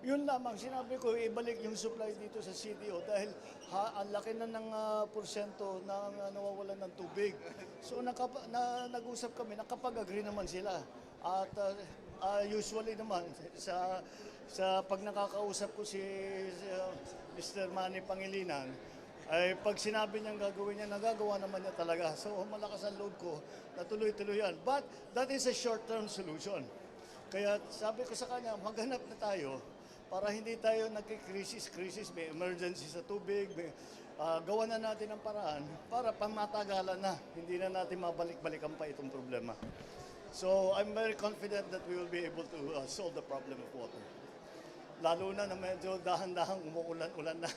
Yun lamang, sinabi ko, ibalik yung supply dito sa CDO dahil ang laki na ng porsyento ng nawawalan ng tubig. So nag-usap kami, nakapag-agree naman sila. At usually naman, sa pag nakakausap ko si Mr. Manny Pangilinan, ay pag sinabi niyang gagawin niya, nagagawa naman niya talaga. So malakas ang loob ko na tuloy-tuloy yan. But that is a short-term solution. Kaya sabi ko sa kanya, maghanap na tayo para hindi tayo nagkikrisis, may emergency sa tubig, gawa na natin ang paraan para pangmatagalan na, hindi na natin mabalik-balikan pa itong problema. So I'm very confident that we will be able to solve the problem of water. Lalo na medyo dahan-dahang umuulan-ulan na.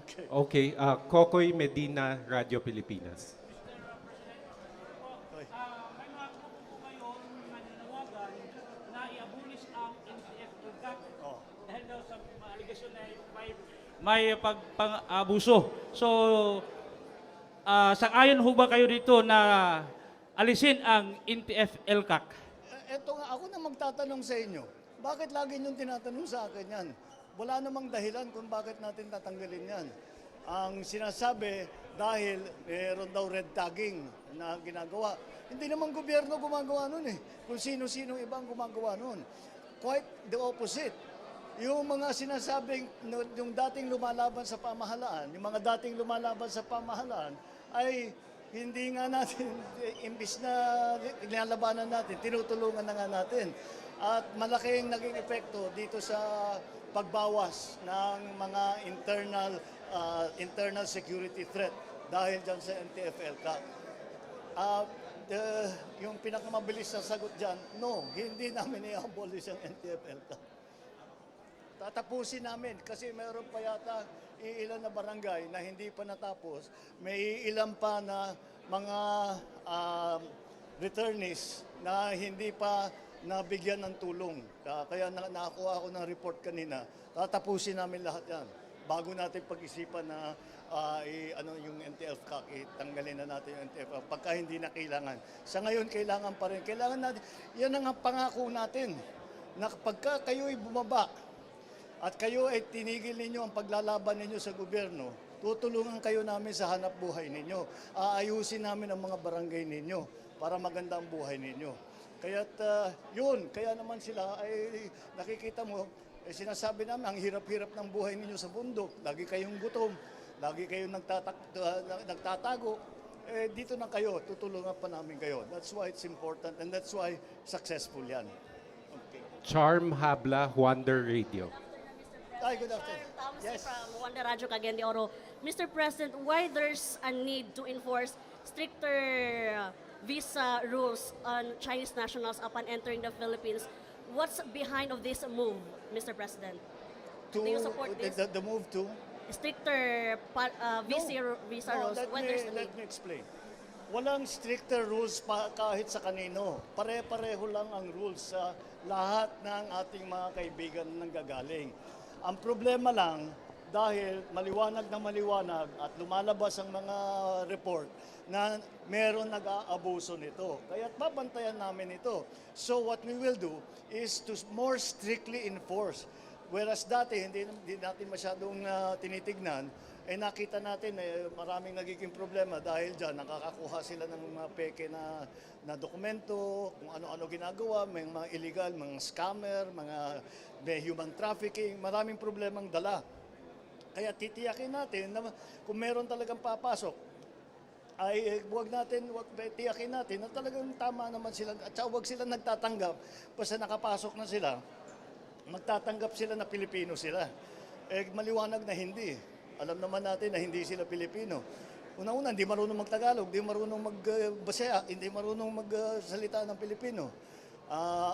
Okay. Okay, Kokoy Medina, Radio Pilipinas. Okay. May mga grupo po ngayon nananawagan na i-abolish ang NTF Gag Oh. dahil daw sa mga aligasyon na may pag-abuso. So, sang-ayon ho ba kayo dito na alisin ang NTF LCAC? Eto nga, ako na magtatanong sa inyo. Bakit lagi niyong tinatanong sa akin yan? Wala namang dahilan kung bakit natin tatanggalin yan. Ang sinasabi, dahil meron daw red tagging na ginagawa. Hindi naman gobyerno gumagawa nun eh. Kung sino-sino ibang gumagawa nun. Quite the opposite. Yung mga sinasabing, yung dating lumalaban sa pamahalaan, yung mga dating lumalaban sa pamahalaan, ay hindi nga natin, imbis na nilalabanan natin, tinutulungan na nga natin. At malaking naging epekto dito sa pagbawas ng mga internal security threat dahil dyan sa NTF-ELCAC. Yung pinakamabilis na sagot dyan, no, hindi namin i-abolish ang NTF-ELCAC. Tatapusin namin kasi meron pa yata iilan na barangay na hindi pa natapos. May ilan pa na mga returnees na hindi pa nabigyan ng tulong. Kaya nakakuha ako ng report kanina. Tatapusin namin lahat yan. Bago natin pag-isipan na yung NTF-CAC, tanggalin na natin yung NTF-CAC pagka hindi na kailangan. Sa ngayon, kailangan pa rin. Kailangan natin, yan ang pangako natin, na pagka kayo'y bumaba at kayo ay tinigil ninyo ang paglalaban ninyo sa gobyerno, tutulungan kayo namin sa hanap buhay ninyo. Aayusin namin ang mga barangay ninyo para maganda ang buhay ninyo. Kaya't kaya naman sila ay nakikita mo, sinasabi namin, ang hirap-hirap ng buhay ninyo sa bundok. Lagi kayong gutom, lagi kayong nagtatago. Dito na kayo, tutulungan pa namin kayo. That's why it's important and that's why successful yan. Okay. Charm Habla, Wonder Radio. Ay, good afternoon. Tamsi Yes. from Wanda Radyo Cagayan de Oro. Mr. President, why there's a need to enforce stricter visa rules on Chinese nationals upon entering the Philippines? What's behind of this move, Mr. President? Do you support this? The move to? Stricter visa rules. When there's a Let need? me explain. Walang stricter rules pa kahit sa kanino. Pare-pareho lang ang rules sa lahat ng ating mga kaibigan na nanggagaling. Ang problema lang, dahil maliwanag na maliwanag at lumalabas ang mga report na meron nag-aabuso nito. Kaya't babantayan namin ito. So what we will do is to more strictly enforce. Whereas dati, hindi natin masyadong tinitignan, nakita natin maraming nagiging problema dahil dyan nakakakuha sila ng mga peke na dokumento, kung ano-ano ginagawa, may mga illegal, mga scammer, may human trafficking, maraming problemang dala. Kaya titiyakin natin na kung meron talagang papasok, ay tiyakin natin na talagang tama naman sila at huwag sila nagtatanggap basta nakapasok na sila, magtatanggap sila na Pilipino sila. Maliwanag na hindi. Alam naman natin na hindi sila Pilipino. Una-una, hindi marunong magtagalog, hindi marunong magbasya, hindi marunong magsalita ng Pilipino.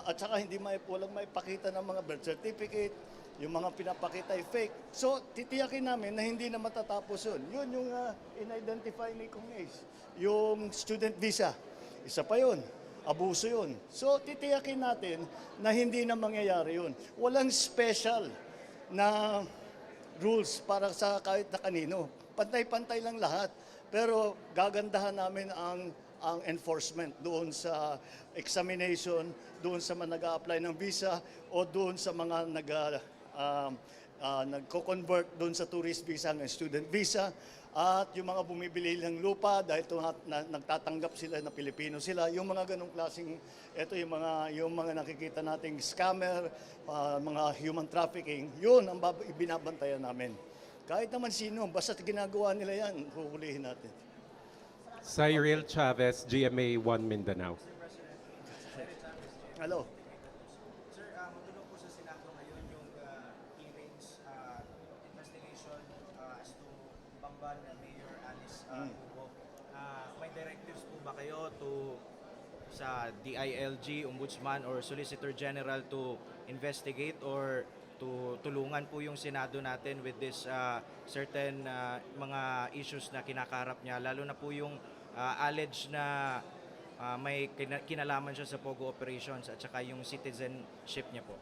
At saka walang maipakita ng mga birth certificate, yung mga pinapakita ay fake. So, titiyakin namin na hindi na matatapos yun. Yun yung in-identify ni Kong Ace. Yung student visa. Isa pa yun. Abuso yun. So, titiyakin natin na hindi na mangyayari yun. Walang special na rules para sa kahit na kanino. Pantay-pantay lang lahat. Pero gagandahan namin ang ang enforcement doon sa examination, doon sa mga nag-a-apply ng visa o doon sa mga nagko-convert doon sa tourist visa ng student visa at yung mga bumibili ng lupa dahil nagtatanggap sila na Pilipino sila, yung mga ganong klaseng, ito yung mga nakikita nating scammer, mga human trafficking, yun ang binabantayan namin. Kahit naman sino, basta ginagawa nila yan, huhulihin natin. Cyril Chavez, GMA 1 Mindanao. Hello. Sir, matulog po sa Senado ngayon yung hearings, investigation as to Bamban na Mayor Alice Hugo. May directives po ba kayo sa DILG, Ombudsman, or Solicitor General to investigate or to tulungan po yung Senado natin with this certain mga issues na kinakaharap niya, lalo na po yung alleged na may kinalaman siya sa Pogo operations at saka yung citizenship niya po?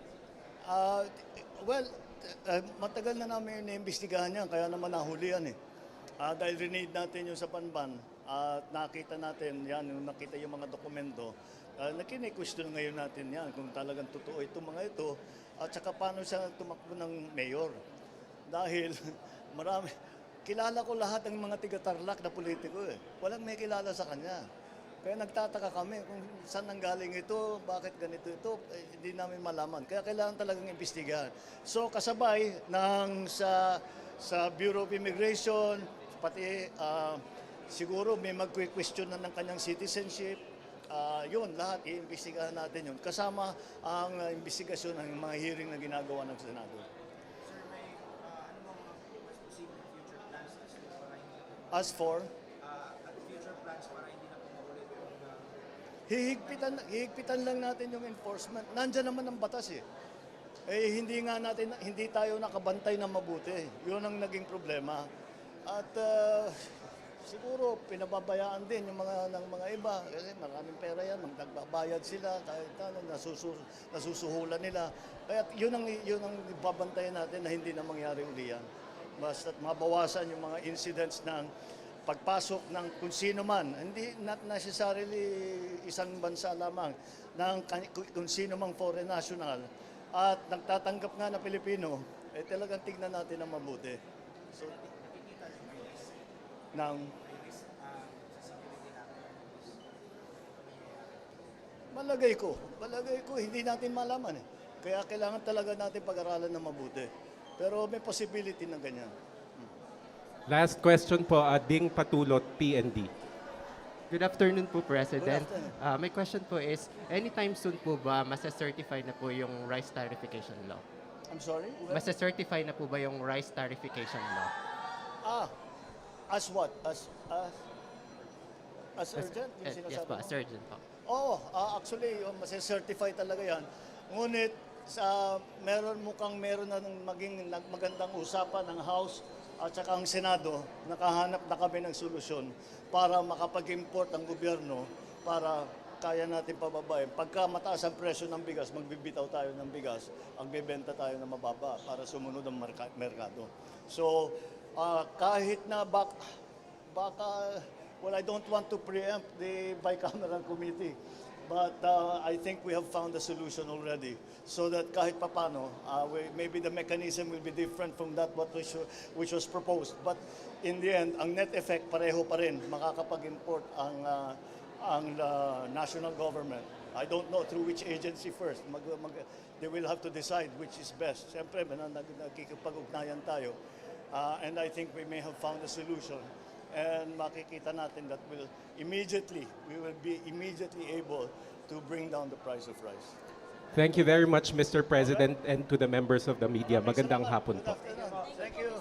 Matagal na namin iniimbestigahan yan, kaya naman nahuli yan eh. Dahil rinid natin yung sa Banban at nakita natin yan, yung nakita yung mga dokumento, nakini-question ngayon natin yan kung talagang totoo itong mga ito at saka paano siya tumakbo ng mayor. Dahil kilala ko lahat ng mga tiga-Tarlac na politiko eh. Walang may kilala sa kanya. Kaya nagtataka kami kung saan nanggaling ito, bakit ganito ito, hindi namin malaman. Kaya kailangan talagang imbestigahan. So kasabay sa Bureau of Immigration, pati siguro may mag-question na ng kanyang citizenship, yun, lahat iimbestigahan natin yun. Kasama ang investigasyon ng mga hearing na ginagawa ng Senado. Sir, may ano mga mas posible future plans as to para hindi na po As for, future plans para hindi na po maulit yung hihigpitan lang natin yung enforcement. Nandiyan naman ang batas eh. Hindi tayo nakabantay na mabuti. Yun ang naging problema. At siguro pinababayaan din yung ng mga iba kasi maraming pera yan, magbabayad sila kahit nasusuhulan nila. Kaya yun ang babantayan natin na hindi na mangyari uli yan. Basta't mabawasan yung mga incidents ng pagpasok ng kung sino man, hindi not necessarily isang bansa lamang, ng kung sino mang foreign national at nagtatanggap nga na Pilipino, talagang tignan natin ang mabuti. So, malagay ko, hindi natin malaman eh. Kaya kailangan talaga natin pag-aralan na mabuti. Pero may possibility na ganyan. Last question po, Ding Patulot, PND. Good afternoon po, President. Good afternoon. My question po is, anytime soon po ba masa-certify na po yung rice tarification law? I'm sorry? Masa-certify na po ba yung rice tarification law? As what? As urgent? Yung Yes sinasabi po, mo? as urgent po. Oo, actually, masi-certify talaga yan. Ngunit, meron na maging magandang usapan ng House at saka ang Senado, nakahanap na kami ng solusyon para makapag-import ang gobyerno para kaya natin pababayin. Pagka mataas ang presyo ng bigas, magbibitaw tayo ng bigas, ang bibenta tayo na mababa para sumunod ang merkado. So, kahit na I don't want to preempt the bicameral committee, but I think we have found a solution already so that kahit papano, maybe the mechanism will be different from that which was proposed. But in the end, ang net effect pareho pa rin, makakapag-import ang national government. I don't know through which agency first. They will have to decide which is best. Siyempre, nagkikipag-ugnayan tayo. And I think we may have found a solution. And makikita natin that we will be immediately able to bring down the price of rice. Thank you very much, Mr. President, and to the members of the media. Magandang hapon po. Good afternoon. Thank you.